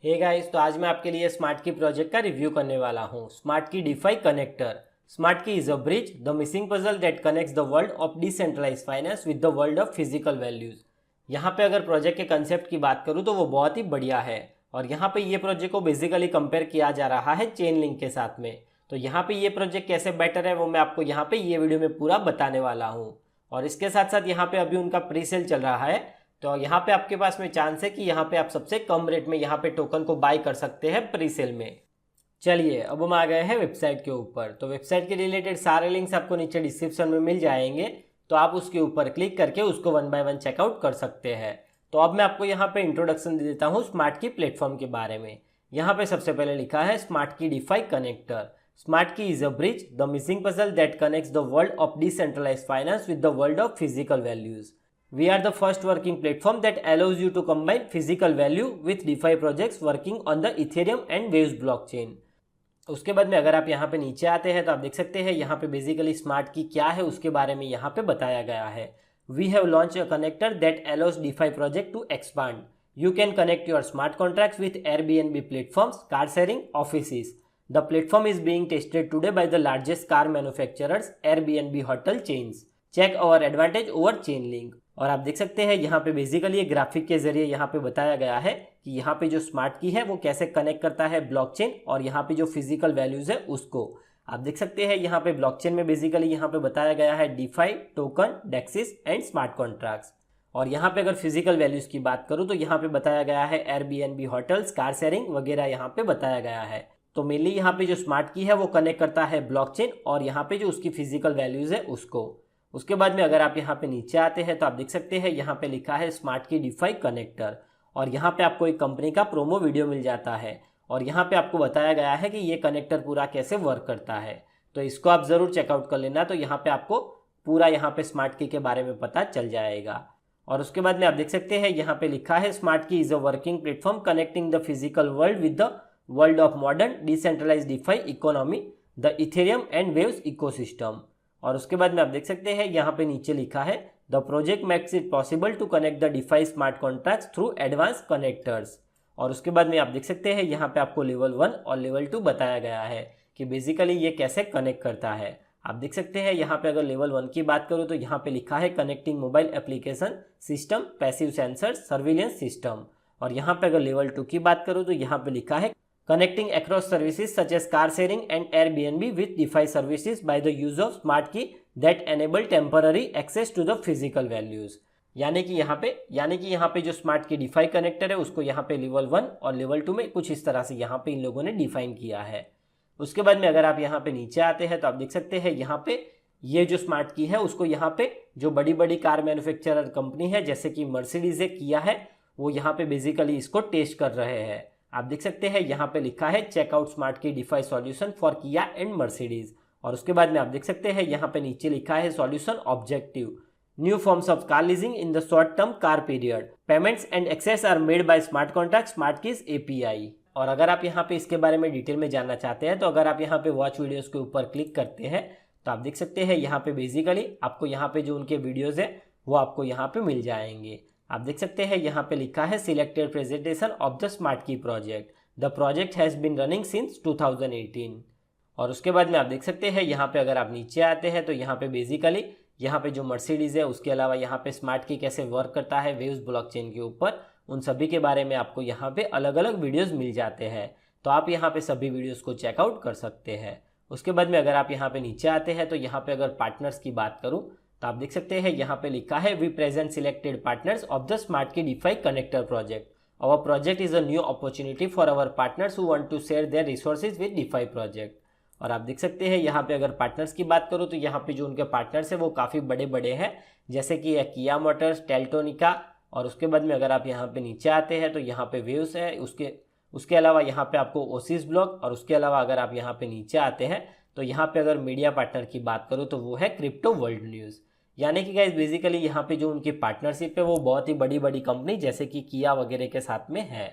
Hey guys, तो आज मैं आपके लिए स्मार्ट की प्रोजेक्ट का रिव्यू करने वाला हूँ। Smart key DeFi connector. Smart key is a bridge, the missing puzzle that connects the world of decentralised finance with the world of physical values. यहाँ पे अगर प्रोजेक्ट के कंसेप्ट की बात करूँ तो वो बहुत ही बढ़िया है। और यहाँ पे ये प्रोजेक्ट को बेसिकली कंपेयर किया जा रहा है चेन लिंक के साथ में। तो यहाँ पे ये प्रोजेक्ट कैसे बेटर है वो मैं आपको यहाँ पे ये वीडियो में पूरा बताने वाला हूँ। और इसके साथ साथ यहाँ पे अभी उनका प्री सेल चल रहा है, तो यहाँ पे आपके पास में चांस है कि यहाँ पे आप सबसे कम रेट में यहाँ पे टोकन को बाय कर सकते हैं प्री सेल में। चलिए अब हम आ गए हैं वेबसाइट के ऊपर। तो वेबसाइट के रिलेटेड सारे लिंक्स आपको नीचे डिस्क्रिप्शन में मिल जाएंगे, तो आप उसके ऊपर क्लिक करके उसको 1 बाय 1 चेकआउट कर सकते हैं। तो अब मैं आपको यहाँ पे इंट्रोडक्शन दे देता हूँ स्मार्ट की प्लेटफॉर्म के बारे में। यहाँ पे सबसे पहले लिखा है smart key DeFi connector. Smart key is a bridge, the missing puzzle that connects the world of decentralised finance with the world of physical values. We are the first working platform that allows you to combine physical value with DeFi projects working on the Ethereum and Waves blockchain। उसके बाद में अगर आप यहाँ पे नीचे आते हैं तो आप देख सकते हैं यहाँ पे बेसिकली स्मार्ट की क्या है उसके बारे में यहाँ पे बताया गया है। We have launched a connector that allows DeFi project to expand. You can connect your smart contracts with Airbnb platforms, car sharing, offices. The platform is being tested today by the largest car manufacturers, Airbnb hotel chains. Check our advantage over Chainlink। और आप देख सकते हैं यहाँ पे basically ये graphic के जरिए यहाँ पे बताया गया है कि यहाँ पे जो स्मार्ट की है वो कैसे कनेक्ट करता है ब्लॉकचेन और यहाँ पे जो फिजिकल वैल्यूज है उसको। आप देख सकते हैं यहाँ पे ब्लॉकचेन में बेसिकली यहाँ पे बताया गया है DeFi, token, DEXs and smart contracts. और यहाँ पे अगर फिजिकल वैल्यूज की बात करूँ तो यहाँ पे बताया गया है एयरबीएनबी होटल्स, कार शेयरिंग वगैरह यहाँ पे बताया गया है। तो मेनली यहाँ पे जो स्मार्ट की है वो कनेक्ट करता है ब्लॉकचेन और यहाँ पे जो उसकी फिजिकल वैल्यूज है उसको। उसके बाद में अगर आप यहाँ पे नीचे आते हैं तो आप देख सकते हैं यहाँ पे लिखा है स्मार्ट की डिफाई कनेक्टर और यहाँ पे आपको एक कंपनी का प्रोमो वीडियो मिल जाता है और यहाँ पे आपको बताया गया है कि ये कनेक्टर पूरा कैसे वर्क करता है। तो इसको आप ज़रूर चेकआउट कर लेना, तो यहाँ पे आपको पूरा यहाँ पे स्मार्ट की के बारे में पता चल जाएगा। और उसके बाद में आप देख सकते हैं यहाँ पे लिखा है smart key is a working platform connecting the physical world with the world of modern decentralised DeFi economy, the Ethereum and Waves ecosystem. और उसके बाद में आप देख सकते हैं यहाँ पे नीचे लिखा है the project makes it possible to connect the DeFi smart contracts through advance connectors. और उसके बाद में आप देख सकते हैं यहाँ पे आपको लेवल 1 और लेवल 2 बताया गया है कि बेसिकली ये कैसे कनेक्ट करता है। आप देख सकते हैं यहाँ पे अगर लेवल 1 की बात करूँ तो यहाँ पे लिखा है connecting mobile application system, passive sensor, surveillance system. और यहाँ पे अगर लेवल 2 की बात करूँ तो यहाँ पे लिखा है connecting across services such as car sharing and Airbnb with DeFi services by the use of smart key that enable temporary access to the physical values। यानी कि यहाँ पे जो स्मार्ट की डिफाई कनेक्टर है उसको यहाँ पे लेवल 1 और लेवल 2 में कुछ इस तरह से यहाँ पे इन लोगों ने डिफाइन किया है। उसके बाद में अगर आप यहाँ पे नीचे आते हैं तो आप देख सकते हैं यहाँ पे ये जो स्मार्ट की है उसको यहाँ पे जो बड़ी बड़ी कार मैन्युफैक्चरर कंपनी है जैसे कि मर्सिडीज है, किया है, वो यहाँ पे बेसिकली इसको टेस्ट कर रहे हैं। आप देख सकते हैं यहाँ पे लिखा है checkout smart key DeFi solution for किया एंड मर्सिडीज। और उसके बाद में आप देख सकते हैं यहाँ पे नीचे लिखा है solution objective, new forms of car leasing in the short term car period, payments and access are made by smart contract smart keys API. और अगर आप यहाँ पे इसके बारे में डिटेल में जानना चाहते हैं तो अगर आप यहाँ पे वॉच वीडियोस के ऊपर क्लिक करते हैं तो आप देख सकते हैं यहाँ पे बेसिकली आपको यहाँ पे जो उनके वीडियोज है वो आपको यहाँ पे मिल जाएंगे। आप देख सकते हैं यहाँ पे लिखा है selected presentation of the smart key project, the project has been running since 2018। और उसके बाद में आप देख सकते हैं यहाँ पे अगर आप नीचे आते हैं तो यहाँ पे बेसिकली यहाँ पे जो मर्सिडीज है उसके अलावा यहाँ पे स्मार्ट की कैसे वर्क करता है वेव्स ब्लॉकचेन के ऊपर, उन सभी के बारे में आपको यहाँ पे अलग अलग वीडियोज़ मिल जाते हैं। तो आप यहाँ पे सभी वीडियोज़ को चेकआउट कर सकते हैं। उसके बाद में अगर आप यहाँ पे नीचे आते हैं तो यहाँ पे अगर पार्टनर्स की बात करूँ तो आप देख सकते हैं यहाँ पे लिखा है we present selected partners of the smart key DeFi connector project. Our project is a new opportunity for our partners who want to share their resources with DeFi project. और आप देख सकते हैं यहाँ पे अगर पार्टनर्स की बात करूँ तो यहाँ पे जो उनके पार्टनर्स है वो काफ़ी बड़े बड़े हैं जैसे कि किया मोटर्स, टेल्टोनिका। और उसके बाद में अगर आप यहाँ पे नीचे आते हैं तो यहाँ पे वेव्स है, उसके अलावा यहाँ पे आपको ओसिस ब्लॉक। और उसके अलावा अगर आप यहाँ पे नीचे आते हैं तो यहाँ पे अगर मीडिया पार्टनर की बात करूँ तो वो है क्रिप्टो वर्ल्ड न्यूज़। यानी कि गाइस बेसिकली यहाँ पे जो उनकी पार्टनरशिप है वो बहुत ही बड़ी बड़ी कंपनी जैसे कि किया वगैरह के साथ में है।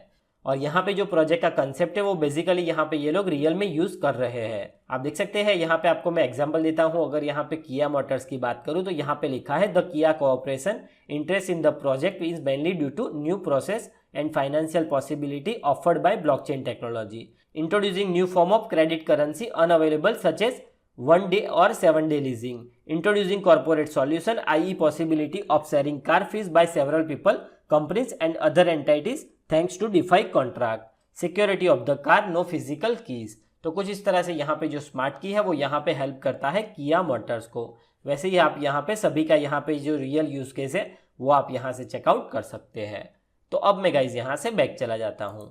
और यहाँ पे जो प्रोजेक्ट का कंसेप्ट है वो बेसिकली यहाँ पे ये लोग रियल में यूज़ कर रहे हैं। आप देख सकते हैं यहाँ पे आपको मैं एग्जांपल देता हूँ। अगर यहाँ पे किया मोटर्स की बात करूँ तो यहाँ पे लिखा है द किया cooperation interest in the project is mainly due to new process and financial possibility offered by blockchain technology, introducing new form of credit currency unavailable such as 1 day or 7 day leasing, introducing corporate solution, i.e. possibility of sharing car fees by several people, companies and other entities thanks to DeFi contract, security of the car, no physical keys। तो कुछ इस तरह से यहाँ पे जो smart की है वो यहाँ पे हेल्प करता है किया मोटर्स को। वैसे ही आप यहाँ पे सभी का यहाँ पे जो रियल यूज केस है वो आप यहाँ से चेकआउट कर सकते हैं। तो अब मैं गाइज यहाँ से बैक चला जाता हूँ।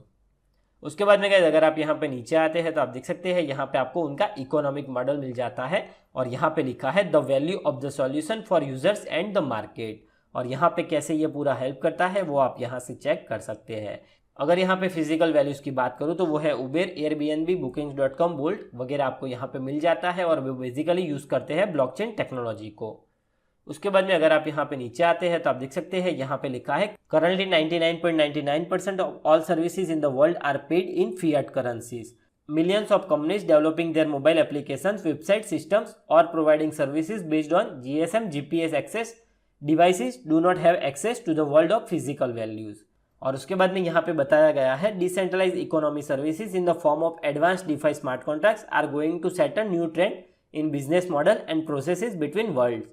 उसके बाद में गाइज अगर आप यहाँ पे नीचे आते हैं तो आप देख सकते हैं यहाँ पे आपको उनका इकोनॉमिक मॉडल मिल जाता है और यहाँ पे लिखा है the value of the solution for users and the market, और यहाँ पे कैसे ये पूरा हेल्प करता है वो आप यहाँ से चेक कर सकते हैं। अगर यहाँ पे फिजिकल वैल्यूज की बात करूँ तो वो है उबेर, एयरबीएनबी, बुकिंग्स.com, बोल्ट वगैरह आपको यहाँ पे मिल जाता है और वो बेसिकली यूज करते हैं ब्लॉकचेन टेक्नोलॉजी को। उसके बाद में अगर आप यहाँ पे नीचे आते हैं तो आप देख सकते हैं यहाँ पे लिखा है currently 99.99% of all services in the world are paid in fiat currencies. Millions of companies developing their mobile applications, website systems और providing services based on GSM GPS access devices do not have access to the world of physical values. और उसके बाद में यहाँ पे बताया गया है decentralize economy services in the form of advance DeFi smart contracts are going to set a new trend in business model and processes between worlds,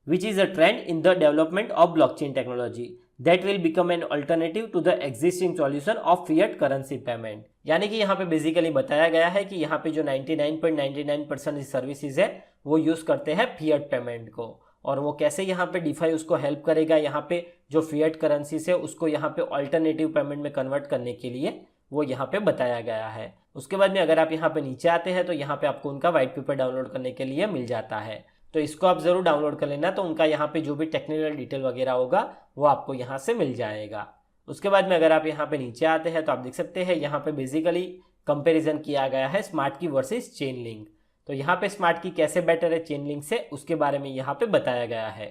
which is a trend in the development of blockchain technology that will become an alternative to the existing solution of fiat currency payment। यानी कि यहाँ पे basically बताया गया है कि यहाँ पे जो 99.99% सर्विसेज है वो यूज करते हैं फिएट पेमेंट को, और वो कैसे यहाँ पे डिफाई उसको हेल्प करेगा यहाँ पे जो फिएट करेंसी है उसको यहाँ पे अल्टरनेटिव पेमेंट में कन्वर्ट करने के लिए वो यहाँ पे बताया गया है। उसके बाद में अगर आप यहाँ पे नीचे आते हैं तो यहाँ पे आपको उनका व्हाइट पेपर डाउनलोड करने के लिए मिल जाता है, तो इसको आप ज़रूर डाउनलोड कर लेना। तो उनका यहाँ पे जो भी टेक्निकल डिटेल वगैरह होगा वो आपको यहाँ से मिल जाएगा। उसके बाद में अगर आप यहाँ पे नीचे आते हैं तो आप देख सकते हैं यहाँ पे बेसिकली कंपैरिजन किया गया है स्मार्ट की वर्सेस चेन लिंक। तो यहाँ पे स्मार्ट की कैसे बेटर है चेन लिंक से उसके बारे में यहाँ पे बताया गया है।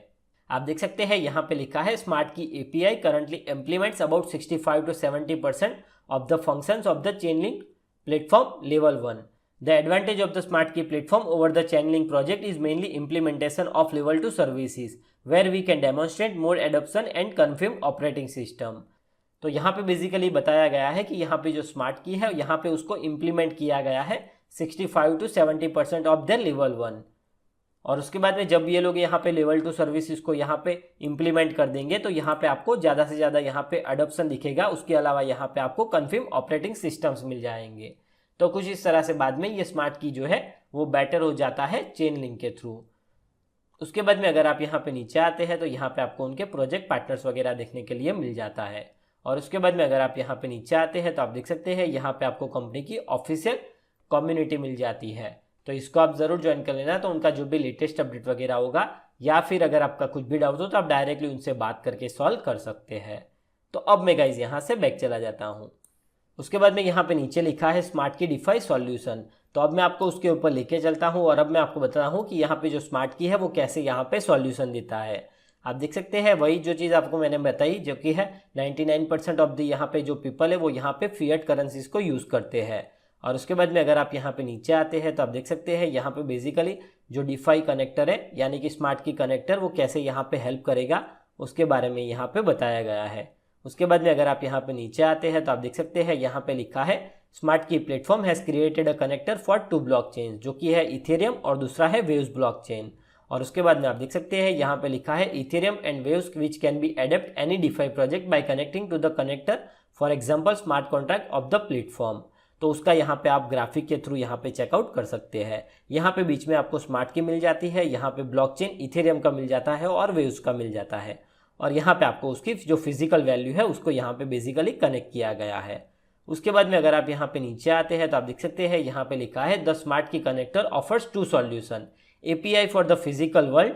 आप देख सकते हैं यहाँ पे लिखा है smart key API currently implements about 65 to 70% of the functions of the chain link platform level 1। The advantage of the Smart Key platform over the Chainlink project is mainly implementation of level 2 services, where we can demonstrate more adoption and confirm operating system। तो यहाँ पे basically बताया गया है कि यहाँ पे जो स्मार्ट की है यहाँ पे उसको इम्प्लीमेंट किया गया है 65 to 70% ऑफ द लेवल 1, और उसके बाद में जब ये लोग यहाँ पे लेवल 2 सर्विसेज को यहाँ पे इम्प्लीमेंट कर देंगे तो यहाँ पे आपको ज़्यादा से ज़्यादा यहाँ पे अडोप्शन दिखेगा। उसके अलावा यहाँ पे आपको कन्फर्म ऑपरेटिंग सिस्टम्स मिल जाएंगे। तो कुछ इस तरह से बाद में ये स्मार्ट की जो है वो बेटर हो जाता है चेन लिंक के थ्रू। उसके बाद में अगर आप यहाँ पे नीचे आते हैं तो यहाँ पे आपको उनके प्रोजेक्ट पार्टनर्स वगैरह देखने के लिए मिल जाता है। और उसके बाद में अगर आप यहाँ पे नीचे आते हैं तो आप देख सकते हैं यहाँ पे आपको कंपनी की ऑफिशियल कम्युनिटी मिल जाती है, तो इसको आप ज़रूर ज्वाइन कर लेना। तो उनका जो भी लेटेस्ट अपडेट वगैरह होगा या फिर अगर आपका कुछ भी डाउट हो तो आप डायरेक्टली उनसे बात करके सॉल्व कर सकते हैं। तो अब मैं गाइज यहाँ से बैक चला जाता हूँ। उसके बाद में यहाँ पे नीचे लिखा है स्मार्ट की डिफाई सॉल्यूशन, तो अब मैं आपको उसके ऊपर लेके चलता हूँ और अब मैं आपको बता रहा हूँ कि यहाँ पे जो स्मार्ट की है वो कैसे यहाँ पे सॉल्यूशन देता है। आप देख सकते हैं वही जो चीज़ आपको मैंने बताई जो कि है 99% ऑफ द यहाँ पे जो पीपल है वो यहाँ पे फिएट करेंसीज को यूज़ करते हैं। और उसके बाद में अगर आप यहाँ पे नीचे आते हैं तो आप देख सकते हैं यहाँ पे बेसिकली जो डिफाई कनेक्टर है यानी कि स्मार्ट की कनेक्टर वो कैसे यहाँ पे हेल्प करेगा उसके बारे में यहाँ पे बताया गया है। उसके बाद में अगर आप यहाँ पे नीचे आते हैं तो आप देख सकते हैं यहाँ पे लिखा है स्मार्ट की platform has created a connector for 2 blockchain, जो कि है इथेरियम और दूसरा है वेव्स ब्लॉकचेन। और उसके बाद में आप देख सकते हैं यहाँ पे लिखा है Ethereum and Waves which can be adapt any DeFi project by connecting to the connector, for example smart contract of the platform. तो उसका यहाँ पे आप ग्राफिक के थ्रू यहाँ पे चेकआउट कर सकते हैं। यहाँ पे बीच में आपको स्मार्ट की मिल जाती है, यहाँ पे ब्लॉकचेन इथेरियम का मिल जाता है और वेव्स का मिल जाता है, और यहाँ पे आपको उसकी जो फिजिकल वैल्यू है उसको यहाँ पे बेसिकली कनेक्ट किया गया है। उसके बाद में अगर आप यहाँ पे नीचे आते हैं तो आप देख सकते हैं यहाँ पे लिखा है the smart key connector offers 2 solution, API for the physical world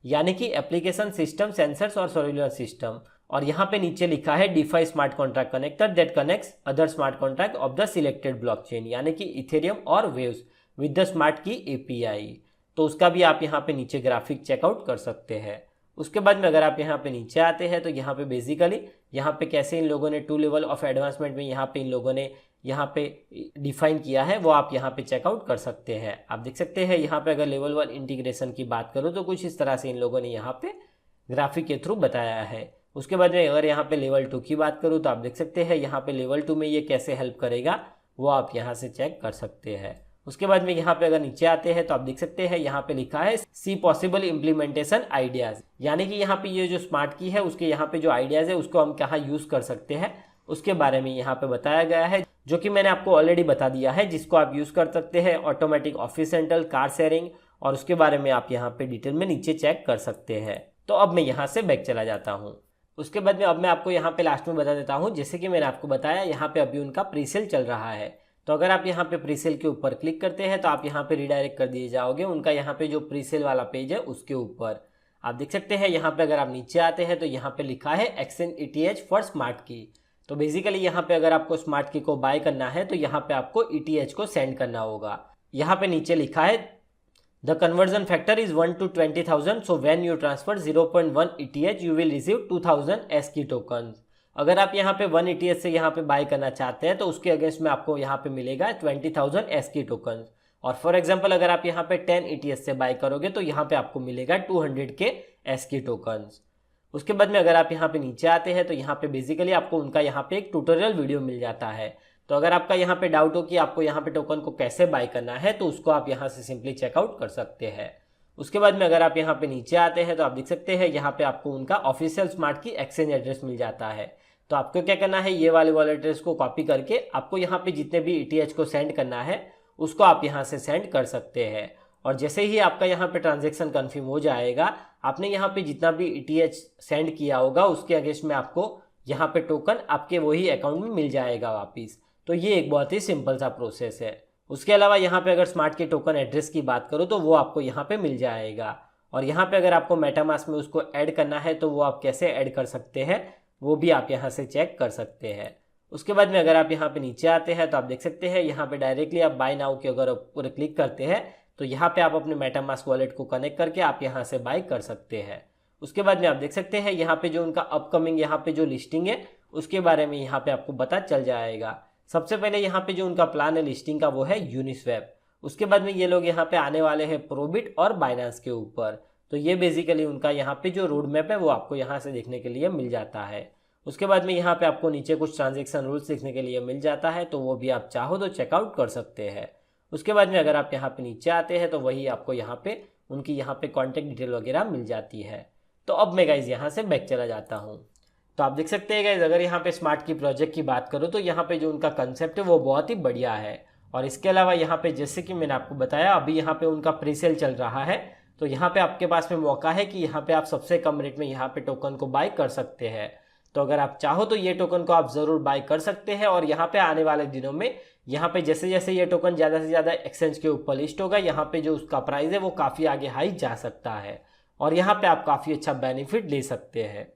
यानी कि एप्लीकेशन सिस्टम, सेंसर्स और सेल्युलर सिस्टम, और यहाँ पे नीचे लिखा है DeFi smart contract connector that connects other smart contract of the selected blockchain यानी कि इथेरियम और Waves with the smart key API. तो उसका भी आप यहाँ पे नीचे ग्राफिक चेकआउट कर सकते हैं। उसके बाद में अगर आप यहाँ पे नीचे आते हैं तो यहाँ पे बेसिकली यहाँ पे कैसे इन लोगों ने 2 लेवल ऑफ एडवांसमेंट में यहाँ पे इन लोगों ने यहाँ पे डिफाइन किया है, वो आप यहाँ पे चेकआउट कर सकते हैं। आप देख सकते हैं यहाँ पे अगर लेवल 1 इंटीग्रेशन की बात करूँ तो कुछ इस तरह से इन लोगों ने यहाँ पे ग्राफिक के थ्रू बताया है। उसके बाद में अगर यहाँ पे लेवल 2 की बात करूँ तो आप देख सकते हैं यहाँ पे लेवल 2 में ये कैसे हेल्प करेगा वो आप यहाँ से चेक कर सकते हैं। उसके बाद में यहाँ पे अगर नीचे आते हैं तो आप देख सकते हैं यहाँ पे लिखा है सी पॉसिबल इम्प्लीमेंटेशन आइडियाज, यानी कि यहाँ पे ये जो स्मार्ट की है उसके यहाँ पे जो आइडियाज है उसको हम कहाँ यूज कर सकते हैं उसके बारे में यहाँ पे बताया गया है, जो कि मैंने आपको ऑलरेडी बता दिया है, जिसको आप यूज कर सकते हैं automatic office rental, car sharing, और उसके बारे में आप यहाँ पे डिटेल में नीचे चेक कर सकते हैं। तो अब मैं यहाँ से बैक चला जाता हूँ। उसके बाद में अब मैं आपको यहाँ पे लास्ट में बता देता हूँ, जैसे कि मैंने आपको बताया यहाँ पे अभी उनका प्रीसेल चल रहा है। तो अगर आप यहाँ पे प्रीसेल के ऊपर क्लिक करते हैं तो आप यहाँ पे रिडायरेक्ट कर दिए जाओगे उनका यहाँ पे जो प्रीसेल वाला पेज है उसके ऊपर। आप देख सकते हैं यहाँ पे अगर आप नीचे आते हैं तो यहाँ पे लिखा है एक्सचेंज ETH फॉर स्मार्ट की। तो बेसिकली यहाँ पे अगर आपको स्मार्ट की को बाय करना है तो यहाँ पे आपको ETH को सेंड करना होगा। यहाँ पे नीचे लिखा है the conversion factor is 1 to 20,000, so when you transfer 0.1 ETH you will receive 2000 ASCII token. अगर आप यहाँ पे 1 ETH से यहाँ पे बाय करना चाहते हैं तो उसके अगेंस्ट में आपको यहाँ पे मिलेगा 20,000 ASCII टोकन। और फॉर एग्जांपल अगर आप यहाँ पे 10 ETH से बाय करोगे तो यहाँ पे आपको मिलेगा 200K ASCII टोकन। उसके बाद में अगर आप यहाँ पे नीचे आते हैं तो यहाँ पे बेसिकली आपको उनका यहाँ पे एक ट्यूटोरियल वीडियो मिल जाता है। तो अगर आपका यहाँ पे डाउट हो कि आपको यहाँ पे टोकन को कैसे बाय करना है तो उसको आप यहाँ से सिंपली चेकआउट कर सकते हैं। उसके बाद में अगर आप यहाँ पे नीचे आते हैं तो आप देख सकते हैं यहाँ पे आपको उनका ऑफिशियल स्मार्ट की एक्सचेंज एड्रेस मिल जाता है। तो आपको क्या करना है, ये वाले वॉलेट एड्रेस को कॉपी करके आपको यहाँ पे जितने भी ETH को सेंड करना है उसको आप यहाँ से सेंड कर सकते हैं। और जैसे ही आपका यहाँ पे ट्रांजेक्शन कन्फर्म हो जाएगा, आपने यहाँ पे जितना भी ETH सेंड किया होगा उसके अगेंस्ट में आपको यहाँ पे टोकन आपके वही अकाउंट में मिल जाएगा वापिस। तो ये एक बहुत ही सिंपल सा प्रोसेस है। उसके अलावा यहाँ पे अगर स्मार्ट के टोकन एड्रेस की बात करूँ तो वो आपको यहाँ पे मिल जाएगा। और यहाँ पे अगर आपको मेटामास्क में उसको ऐड करना है तो वो आप कैसे ऐड कर सकते हैं वो भी आप यहाँ से चेक कर सकते हैं। उसके बाद में अगर आप यहाँ पे नीचे आते हैं तो आप देख सकते हैं यहाँ पे डायरेक्टली आप बाय नाउ के अगर पूरे क्लिक करते हैं तो यहाँ पे आप अपने मेटामास्क वॉलेट को कनेक्ट करके आप यहाँ से बाय कर सकते हैं। उसके बाद में आप देख सकते हैं यहाँ पे जो उनका अपकमिंग यहाँ पे जो लिस्टिंग है उसके बारे में यहाँ पे आपको पता चल जाएगा। सबसे पहले यहाँ पे जो उनका प्लान है लिस्टिंग का वो है यूनिस्वैप। उसके बाद में ये लोग यहाँ पे आने वाले हैं प्रोबिट और बाइनेंस के ऊपर। तो ये बेसिकली उनका यहाँ पे जो रोड मैप है वो आपको यहाँ से देखने के लिए मिल जाता है। उसके बाद में यहाँ पे आपको नीचे कुछ ट्रांजेक्शन रूल्स देखने के लिए मिल जाता है, तो वो भी आप चाहो तो चेकआउट कर सकते हैं। उसके बाद में अगर आप यहाँ पे नीचे आते हैं तो वही आपको यहाँ पे उनकी यहाँ पे कॉन्टैक्ट डिटेल वगैरह मिल जाती है। तो अब मैं गाइज यहाँ से बैक चला जाता हूँ। तो आप देख सकते हैं गाइज अगर यहाँ पे स्मार्ट की प्रोजेक्ट की बात करूँ तो यहाँ पे जो उनका कंसेप्ट है वो बहुत ही बढ़िया है। और इसके अलावा यहाँ पे जैसे कि मैंने आपको बताया अभी यहाँ पे उनका प्रीसेल चल रहा है, तो यहाँ पे आपके पास में मौका है कि यहाँ पे आप सबसे कम रेट में यहाँ पे टोकन को बाय कर सकते हैं। तो अगर आप चाहो तो ये टोकन को आप ज़रूर बाय कर सकते हैं। और यहाँ पे आने वाले दिनों में यहाँ पे जैसे जैसे ये टोकन ज़्यादा से ज़्यादा एक्सचेंज के ऊपर लिस्ट होगा, यहाँ पे जो उसका प्राइस है वो काफ़ी आगे हाई जा सकता है और यहाँ पे आप काफ़ी अच्छा बेनिफिट ले सकते हैं।